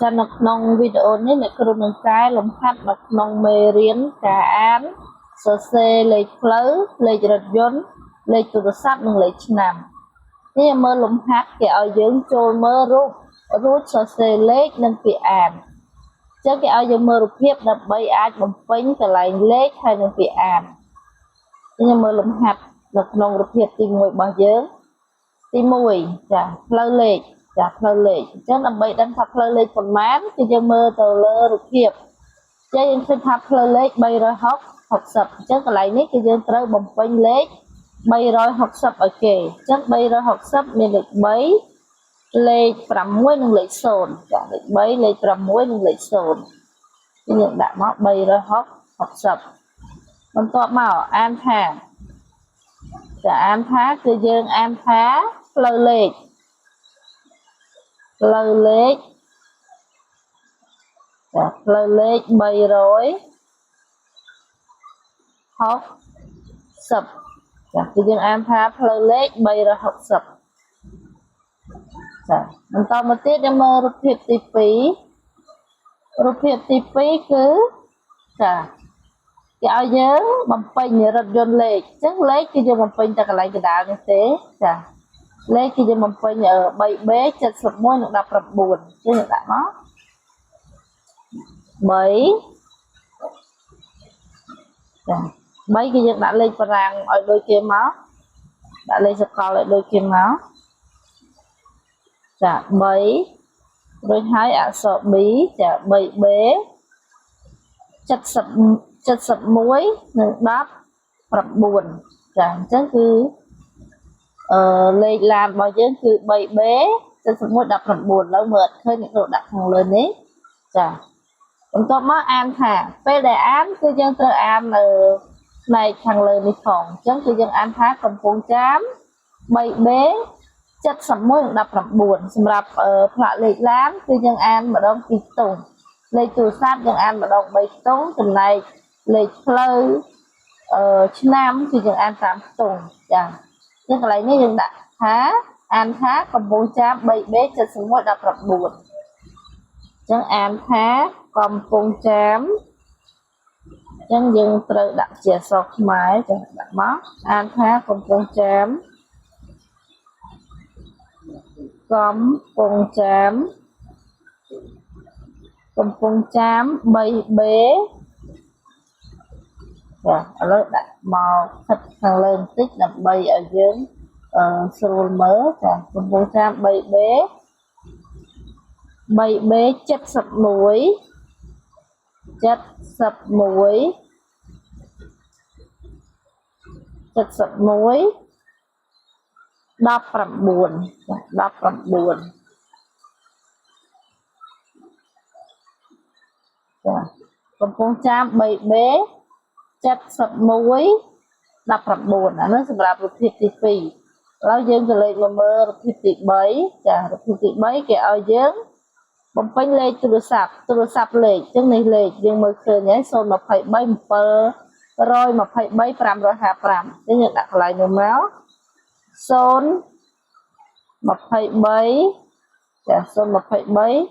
Cho nó nông video này là cứ nâng cái lồng hát nó nông mê riêng cả án sơ xê lấy phớ lấy rật dôn lấy tụi sắp nâng lấy nằm thế mơ lồng hát thì ở dưỡng trôi mơ rút sơ xê lấy nâng bị án chứ cái ở dưỡng mơ rụt hiếp đập bay ách bằng phánh cả lại lấy hay nâng bị án thế mơ lồng hát nó nông rụt hiếp tìm ngồi bà dưỡng tìm mùi chả lơ lệch chả phơi lệ chứ là bị đánh phập phơi lệ còn mát thì cho mơ tờ lơ được hiệp chứ những sinh phập phơi lệ bay rồi học sập chứ cái lại nít cái dân tới bồng quanh lệ bay rồi học sập ở kề chứ bay rồi học sập nên được mấy lệ trăm muối nâng lệ sồn chả được mấy lệ trăm muối nâng lệ sồn cái những đã móc bay rồi học sập còn to màu an thả chả an thá cái dân an thá phơi lệ lơ lết bay rồi học sập thì dân an pháp lơ lết bay rồi học sập mình tao một tiết em mơ rụt hiệp tí phí cứ cái nhớ bằng phanh nhớ rật dồn lệ chắc lấy cái dân bằng phanh ta cả lại cái đá như thế lấy cái dân bằng phanh ở bay bế chật sập môi nó đập rập buồn chứ hiện tại nó mấy cái dân đã lên ràng ở đôi kia máu đã lên sập co lại đôi kia máu mấy rồi hai ạ sợ bí bảy bế chật sập muối đáp rập buồn chắc cứ lên làm bao giờ cứ bảy bế chật sập muối đập rập buồn lâu mượt hơi những đồ đặt thằng lên ấy chúng tôi mới ăn thả về đề án cư dân tôi ăn ở này thằng lời đi phòng chứ cư dân ăn thả còn cuốn chám bảy bế chất sắm môi đập làm buồn xâm rạp ở phạ lệ lám cư dân ăn mà đông kịch tùng lệ tù sát dân ăn mà đông bảy tống tuần này lệ phơi nam cư dân ăn 8 tùng nhưng lại như dân đã thá ăn thá còn cuốn chám bảy bế chất sắm môi đập làm buồn chân an thá còn cùng chám chân dừng tự đặt chia sọc máy cho đặt móc an thá còn cùng chám bay bế ở lớp đặt màu thịt thằng lên tích là bay ở dưới sưu mớ cùng chám bay bế chất sập muối đắp rầm buồn còn con chám bảy bế chất sập muối đắp rầm buồn nó sẽ là một thịt phì lao dương cho lên mà mơ thịt bấy thịt bấy kìa ở dương bấm phanh lên từ sạp lệ chân này lệ nhưng mà khởi nhé xong mà phải bay một rồi mà phải bay pram rồi hạ pram thế nhận đặt lại nhiều máu xong mà phải bay xong mà phải bay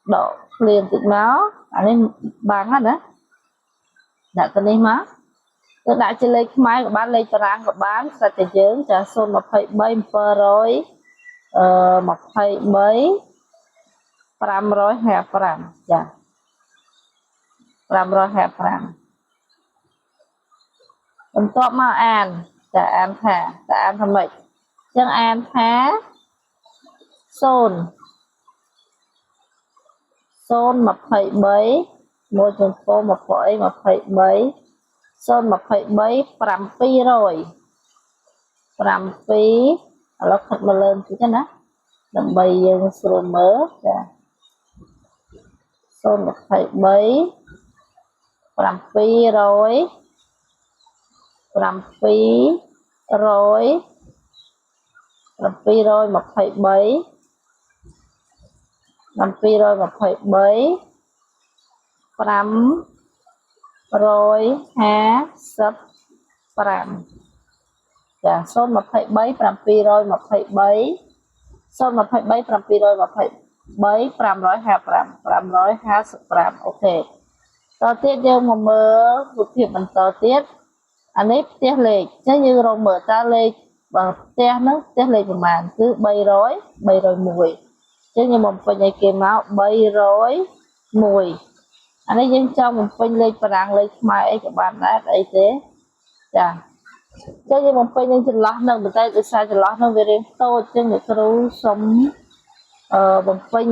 độ liền tự máu nên bán hết đó đã tên đi má tôi đã chơi lên máy của bán lên trang của bán sẽ chạy dưỡng xong mà phải bay một rồi mà phải bay pram rồi hạ pram pram rồi hạ pram mình tốt mà an an thả an thầm mịch chân an thá xôn mà phải bấy môi trường cô mà phải bấy xôn mà phải bấy pram pi rồi pram pi nó thật mà lên chứ chứ đó đừng bây giờ sửa mớ xôn mà phải bấy pram pi rồi mà phải bấy pram rồi há sấp pram xôn mà phải bấy pram pi rồi mà phải bấy xôn mà phải bấy pram pi rồi mà phải 555 អូខេតទៀតយើងមកមើលរូបភាពបន្តទៀតអានេះផ្ទះលេខអញ្ចឹងយើងរកមើលតើលេខបើផ្ទះហ្នឹងផ្ទះលេខប្រមាណគឺ300 301អញ្ចឹងយើងបំពេញឲ្យគេមក301អានេះយើងចង់បំពេញលេខបារាំងលេខខ្មែរអីក៏បានដែរអីទេចាចឹងយើងបំពេញនឹងចន្លោះនឹងបន្តែដោយសារចន្លោះនឹងវារៀងតូចចឹងអ្នកគ្រូសុំបំពេញ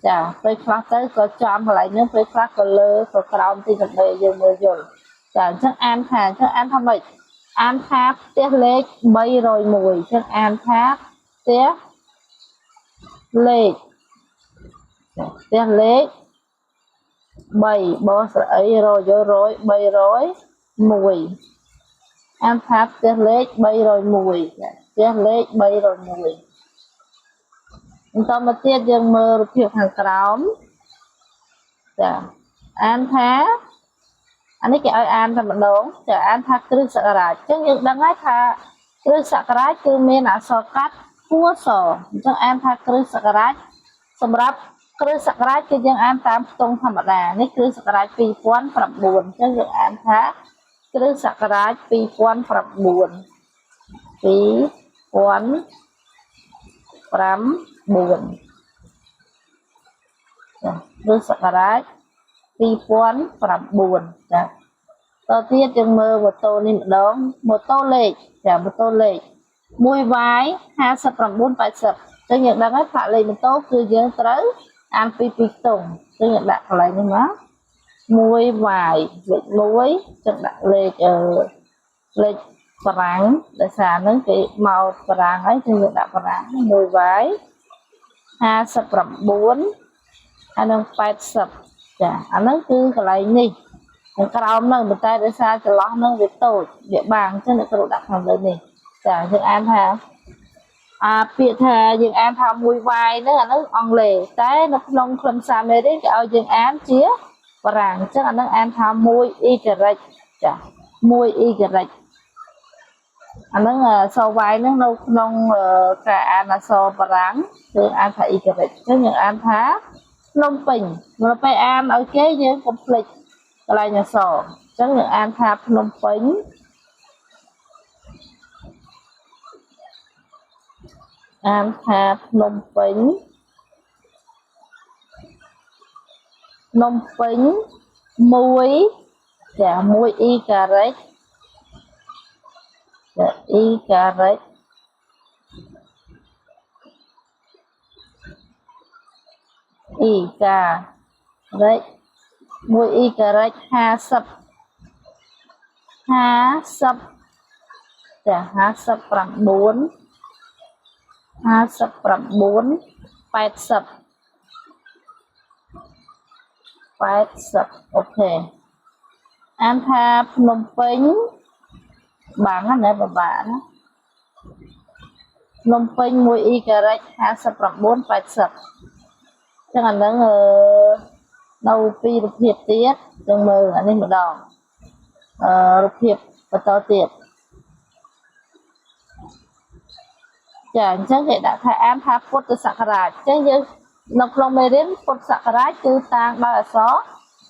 ចាពេលខ្លះទៅក៏ចំកន្លែងហ្នឹងពេលខ្លះក៏លើក៏ក្រោមទីដើម្បីយើងមើលយល់ចាអញ្ចឹងអានថាម៉េចអានថាផ្ទះលេខ301អញ្ចឹងអានថាផ្ទះលេខ3បស្រអីរយរយ301អានថាផ្ទះលេខ301ចាផ្ទះលេខ301បន្តមកទៀតយើងមើលរូបភាពខាងក្រោមចាអានថាអានេះគេឲ្យអានតែម្ដងចាអានថាគ្រិស្តសករាជអញ្ចឹងយើងដឹងហើយថាគ្រិស្តសករាជគឺមានអក្សរកាត់គួរសអញ្ចឹងអានថាគ្រិស្តសករាជសម្រាប់គ្រិស្តសករាជគឺយើងអានតាមខ្ទង់ធម្មតានេះគ្រិស្តសករាជ2009អញ្ចឹងយើងអានថាគ្រិស្តសករាជ2009 គ្រិស្តសករាជ2009ចាតទៀតយើងមើលម៉ូតូនេះម្ដងម៉ូតូលេខចាម៉ូតូលេខ 1Y5980 ចឹងយើងដឹងហើយផ្លាកលេខម៉ូតូគឺយើងត្រូវអានពីខ្ទង់ចឹងយើងដាក់កន្លែងនេះមក 1Y លេខ1ចឹងដាក់លេខបារាំងដោយសារហ្នឹងគេមកបារាំងហើយចឹងយើងដាក់បារាំង 1Y 59ហើយនឹង80ចាអាហ្នឹងគឺកន្លែងនេះខាងក្រោមហ្នឹងប៉ុន្តែដោយសារចន្លោះហ្នឹងវាតូចវាបាំងចឹងអ្នកគ្រូដាក់ខាងលើនេះចាយើងអានថាពាក្យថាយើងអានថា 1Y ហ្នឹងអាហ្នឹងអង់គ្លេសតែនៅក្នុងខ្លឹមសារមេរៀនគេឲ្យយើងអានជាបារាំងអញ្ចឹងអាហ្នឹងអានថា 1Y ចា 1Y អាហ្នឹងអក្សរ Y ហ្នឹងនៅក្នុងការអានអក្សរបារាំងគឺអានថា Y អញ្ចឹងយើងអានថាភ្នំពេញមកពេលអានឲ្យគេយើងកុំភ្លេចកន្លែងអក្សរអញ្ចឹងយើងអានថាភ្នំពេញអានថាភ្នំពេញ1ចា 1Y ចា Y 1Y 50ចា59 80អូខេអានថាភ្នំពេញបាំងណាបបាក់ណាភ្នំពេញ 1Y 59 80ចឹងអាហ្នឹងនៅពីរូបភាពទៀតយើងមើលអានេះម្ដងរូបភាពបន្តទៀតចាអញ្ចឹងគេដាក់ថាអានថាពុទ្ធសករាជអញ្ចឹងយើងនៅក្នុងមេរៀនពុទ្ធសករាជគឺតាំងដោយអក្សរ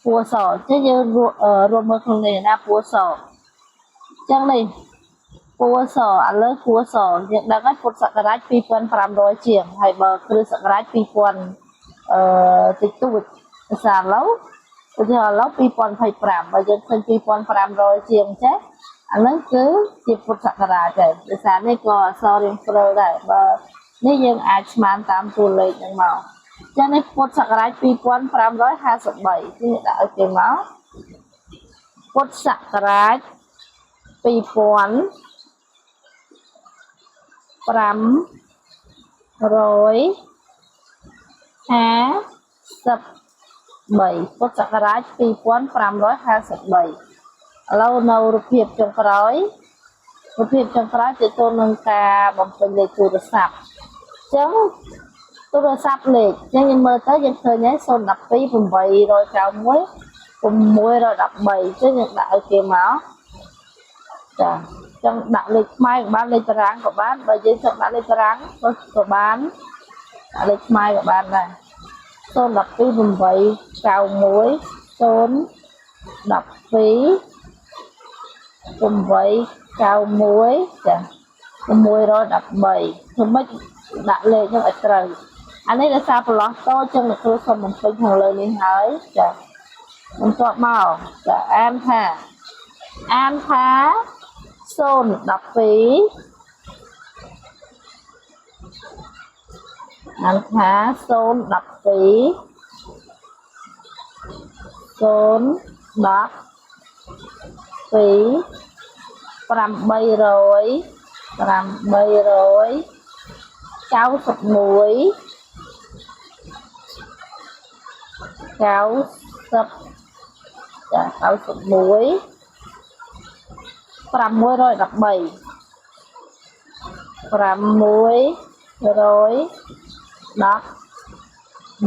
ពួរសអញ្ចឹងយើងរួមមើលក្នុងនេះណាពួរសអញ្ចឹងនេះពួរសឥឡូវពួរសយើងដឹងហើយពុទ្ធសករាជ2500ជាងហើយបើគ្រិស្តសករាជ2000តិចតួចភាសាឥឡូវឧទាហរណ៍ឥឡូវ2025បើយើងឃើញ2500ជាងចេះអាហ្នឹងគឺជាពុទ្ធសករាជដែរភាសានេះក៏អក្សររៀងព្រើដែរបើនេះយើងអាចស្មានតាមតួលេខហ្នឹងមកចឹងនេះពុទ្ធសករាជ2553គឺដាក់ឲ្យគេមកពុទ្ធសករាជ2553ពុទ្ធសករាជ2553ឥឡូវនៅរូបភាពចុងក្រោយទាក់ទងនឹងការបំពេញលេខទូរស័ព្ទអញ្ចឹងទូរស័ព្ទលេខអញ្ចឹងយើងមើលទៅយើងឃើញហើយ012 891 613អញ្ចឹងយើងដាក់ឲ្យគេមកចាអញ្ចឹងដាក់លេខខ្មែរក៏បានលេខតារាងក៏បានបើយើងចង់ដាក់លេខតារាងក៏បានដាក់លេខខ្មែរក៏បានដែរ 0 12 8 91 0 12 8 91 ចា613ធ្វើម៉េចដាក់លេខហ្នឹងឲ្យត្រូវអានេះដោយសារប្រឡោះតចឹងលោកគ្រូសុំបំពេញខាងលើនេះហើយចាបន្ទាប់មកចាអានថា0 12 អានថា0 12 0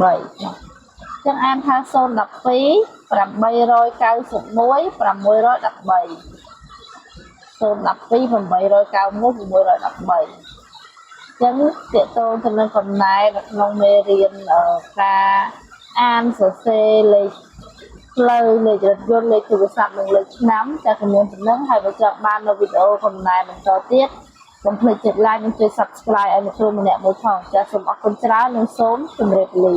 10 ចឹងអានថា0 12 891 613 0 12 891 613ចឹងតកតងទៅនឹងកំណែនៅក្នុងមេរៀនការអានសរសេរលេខផ្លូវលេខរថយន្តលេខទូរស័ព្ទនិងលេខឆ្នាំតែជំនាញប៉ុណ្ណឹងហើយបើចង់បាននៅវីដេអូកំណែបន្តទៀតកុំភ្លេចចុច like និងចុច subscribe ឲ្យអ្នកគ្រូម្នាក់មួយផងចាសសូមអរគុណច្រើននិងសូមជម្រាបលា